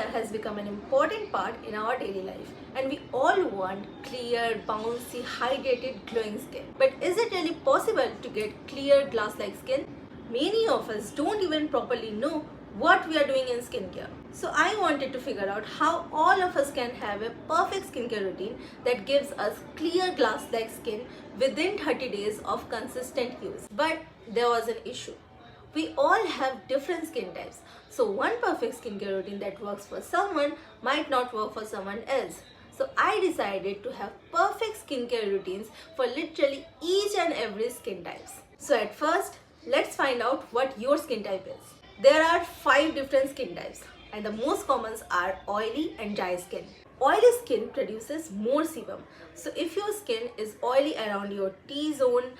skincare has become an important part in our daily life, and we all want clear, bouncy, hydrated, glowing skin. But is it really possible to get clear, glass-like skin? Many of us don't even properly know what we are doing in skincare. So I wanted to figure out how all of us can have a perfect skincare routine that gives us clear, glass-like skin within 30 days of consistent use. But there was an issue. We all have different skin types, so one perfect skincare routine that works for someone might not work for someone else. So I decided to have perfect skincare routines for literally each and every skin types. So at first, let's find out what your skin type is. There are 5 different skin types, and the most commons are oily and dry skin. Oily skin produces more sebum. So if your skin is oily around your T-zone,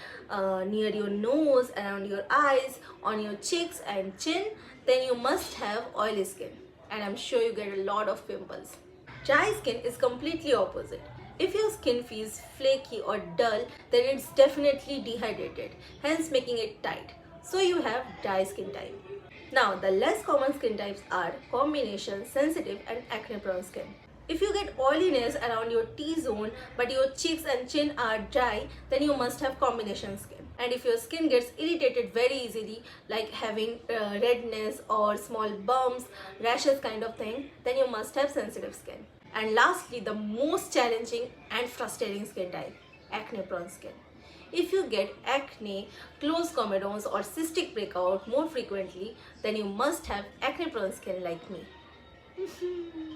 near your nose, around your eyes, on your cheeks and chin, then you must have oily skin. And I'm sure you get a lot of pimples. Dry skin is completely opposite. If your skin feels flaky or dull, then it's definitely dehydrated, hence making it tight. So you have dry skin type. Now the less common skin types are combination, sensitive and acne prone skin. If you get oiliness around your T-zone but your cheeks and chin are dry, then you must have combination skin. And if your skin gets irritated very easily, like having redness or small bumps, rashes kind of thing, then you must have sensitive skin. And lastly, the most challenging and frustrating skin type, acne prone skin. If you get acne, closed comedones or cystic breakout more frequently, then you must have acne prone skin like me.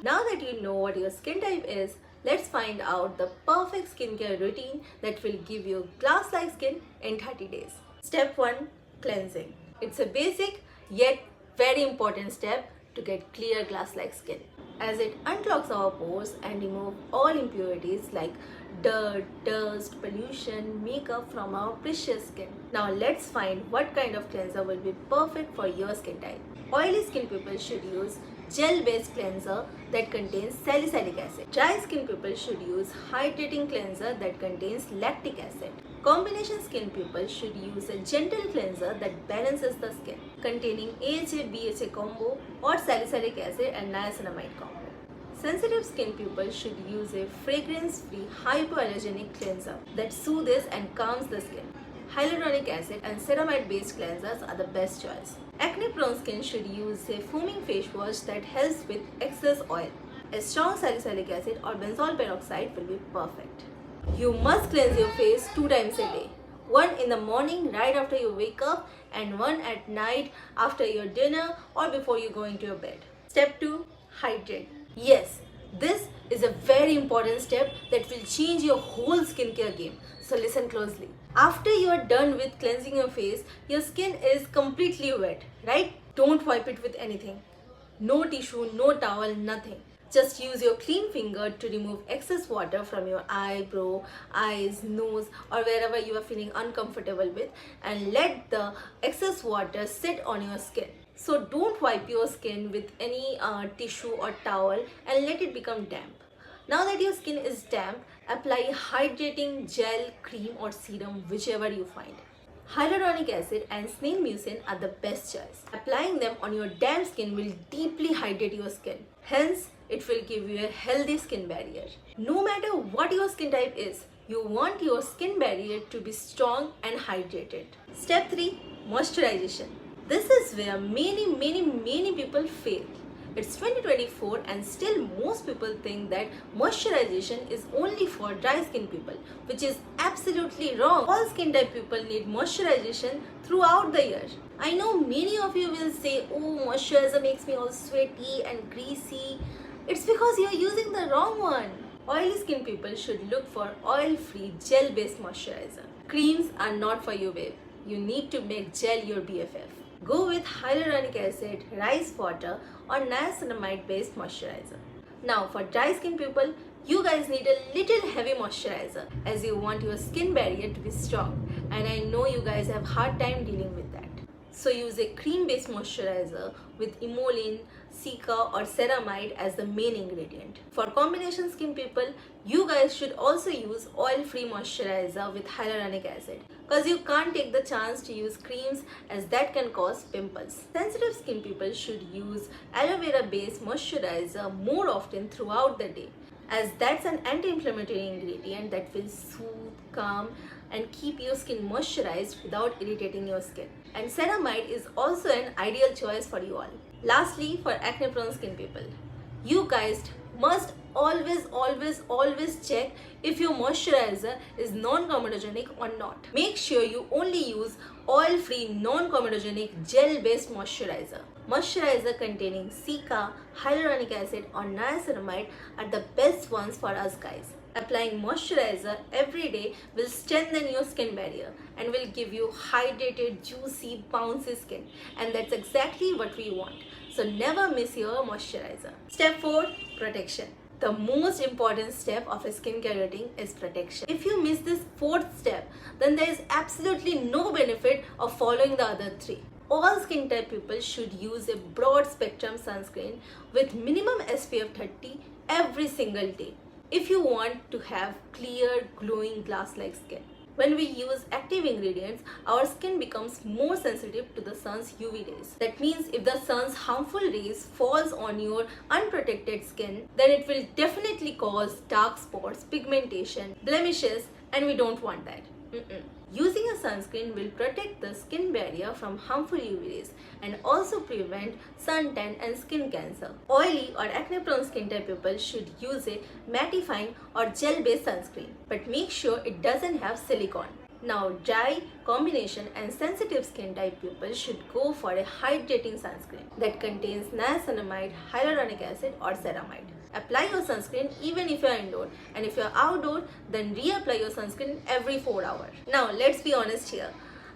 Now that you know what your skin type is, let's find out the perfect skincare routine that will give you glass-like skin in 30 days. Step 1. Cleansing. It's a basic yet very important step to get clear glass-like skin, as it unclogs our pores and removes all impurities like dirt, dust, pollution, makeup from our precious skin. Now let's find what kind of cleanser will be perfect for your skin type. Oily skin people should use gel-based cleanser that contains salicylic acid. Dry skin people should use hydrating cleanser that contains lactic acid. Combination skin people should use a gentle cleanser that balances the skin, containing AHA-BHA combo or salicylic acid and niacinamide combo. Sensitive skin people should use a fragrance-free hypoallergenic cleanser that soothes and calms the skin. Hyaluronic acid and ceramide-based cleansers are the best choice. Acne-prone skin should use a foaming face wash that helps with excess oil. A strong salicylic acid or benzoyl peroxide will be perfect. You must cleanse your face 2 times a day. One in the morning right after you wake up and one at night after your dinner or before you go into your bed. Step 2. Hydrate. Yes, this is a very important step that will change your whole skincare game. So listen closely. After you are done with cleansing your face, your skin is completely wet, right? Don't wipe it with anything. No tissue, no towel, nothing. Just use your clean finger to remove excess water from your eyebrow, eyes, nose or wherever you are feeling uncomfortable with, and let the excess water sit on your skin. So don't wipe your skin with any tissue or towel and let it become damp. Now that your skin is damp, apply hydrating gel, cream or serum, whichever you find. Hyaluronic acid and snail mucin are the best choice. Applying them on your damp skin will deeply hydrate your skin. Hence, it will give you a healthy skin barrier. No matter what your skin type is, you want your skin barrier to be strong and hydrated. Step 3. Moisturization. This is where many people fail. It's 2024 and still most people think that moisturization is only for dry skin people, which is absolutely wrong. All skin type people need moisturization throughout the year. I know many of you will say, oh, moisturizer makes me all sweaty and greasy. It's because you're using the wrong one. Oily skin people should look for oil-free gel-based moisturizer. Creams are not for you, babe. You need to make gel your BFF. Go with hyaluronic acid, rice water or niacinamide based moisturizer. Now for dry skin people, you guys need a little heavy moisturizer as you want your skin barrier to be strong, and I know you guys have hard time dealing with that. So use a cream based moisturizer with emollient, cica or ceramide as the main ingredient. For combination skin people, you guys should also use oil-free moisturizer with hyaluronic acid, because you can't take the chance to use creams as that can cause pimples. Sensitive skin people should use aloe vera based moisturizer more often throughout the day, as that's an anti-inflammatory ingredient that will soothe, calm and keep your skin moisturized without irritating your skin. And ceramide is also an ideal choice for you all. Lastly, for acne prone skin people, you guys must always check if your moisturizer is non-comedogenic or not. Make sure you only use oil-free non-comedogenic gel-based moisturizer. Moisturizer containing cica, hyaluronic acid or niacinamide are the best ones for us guys. Applying moisturizer every day will strengthen your skin barrier and will give you hydrated, juicy, bouncy skin, and that's exactly what we want. So never miss your moisturizer. Step 4. Protection. The most important step of a skincare routine is protection. If you miss this 4th step, then there is absolutely no benefit of following the other 3. All skin type people should use a broad spectrum sunscreen with minimum SPF 30 every single day if you want to have clear, glowing, glass-like skin. When we use active ingredients, our skin becomes more sensitive to the sun's UV rays. That means if the sun's harmful rays falls on your unprotected skin, then it will definitely cause dark spots, pigmentation, blemishes, and we don't want that. Using a sunscreen will protect the skin barrier from harmful UV rays and also prevent suntan and skin cancer. Oily or acne prone skin type people should use a mattifying or gel based sunscreen, but make sure it doesn't have silicone. Now dry, combination and sensitive skin type people should go for a hydrating sunscreen that contains niacinamide, hyaluronic acid or ceramide. Apply your sunscreen even if you are indoor, and if you are outdoor, then reapply your sunscreen every 4 hours. Now let's be honest here.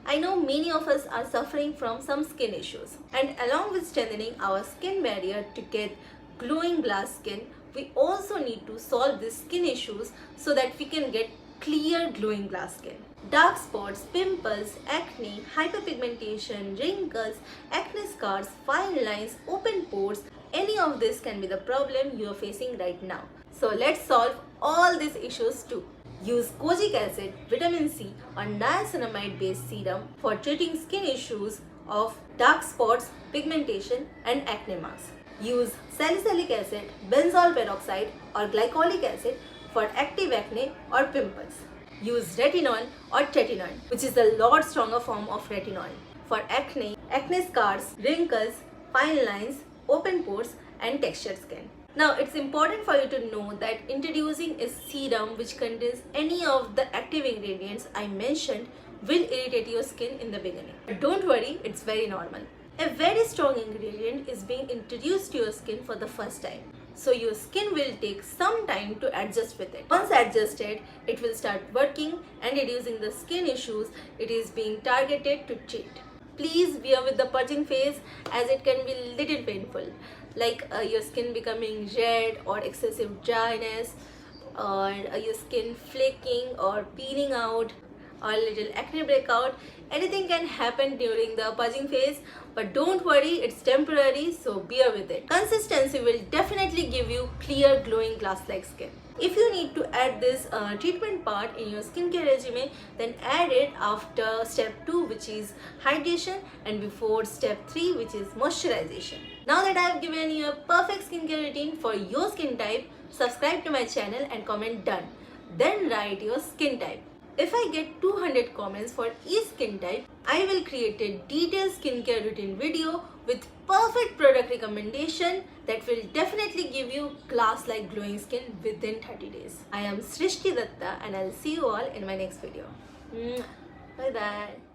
I know many of us are suffering from some skin issues, and along with strengthening our skin barrier to get glowing glass skin, we also need to solve these skin issues so that we can get clear glowing glass skin. Dark spots, pimples, acne, hyperpigmentation, wrinkles, acne scars, fine lines, open pores, any of this can be the problem you are facing right now. So let's solve all these issues too. Use kojic acid, vitamin C or niacinamide based serum for treating skin issues of dark spots, pigmentation and acne marks. Use salicylic acid, benzoyl peroxide or glycolic acid for active acne or pimples. Use retinol or tretinoin, which is a lot stronger form of retinol, for acne, acne scars, wrinkles, fine lines, open pores and textured skin. Now it's important for you to know that introducing a serum which contains any of the active ingredients I mentioned will irritate your skin in the beginning. But don't worry, it's very normal. A very strong ingredient is being introduced to your skin for the first time, so your skin will take some time to adjust with it. Once adjusted, it will start working and reducing the skin issues it is being targeted to treat. Please bear with the purging phase as it can be little painful, like your skin becoming red or excessive dryness, or your skin flaking or peeling out, or little acne breakout. Anything can happen during the purging phase, but don't worry, it's temporary, so bear with it. Consistency will definitely give you clear, glowing, glass-like skin. If you need to add this treatment part in your skincare regimen, then add it after step 2, which is hydration, and before step 3, which is moisturization. Now that I have given you a perfect skincare routine for your skin type, subscribe to my channel and comment done. Then write your skin type. If I get 200 comments for each skin type, I will create a detailed skincare routine video with perfect product recommendation that will definitely give you glass-like glowing skin within 30 days. I am Srishti Datta and I'll see you all in my next video. Bye bye.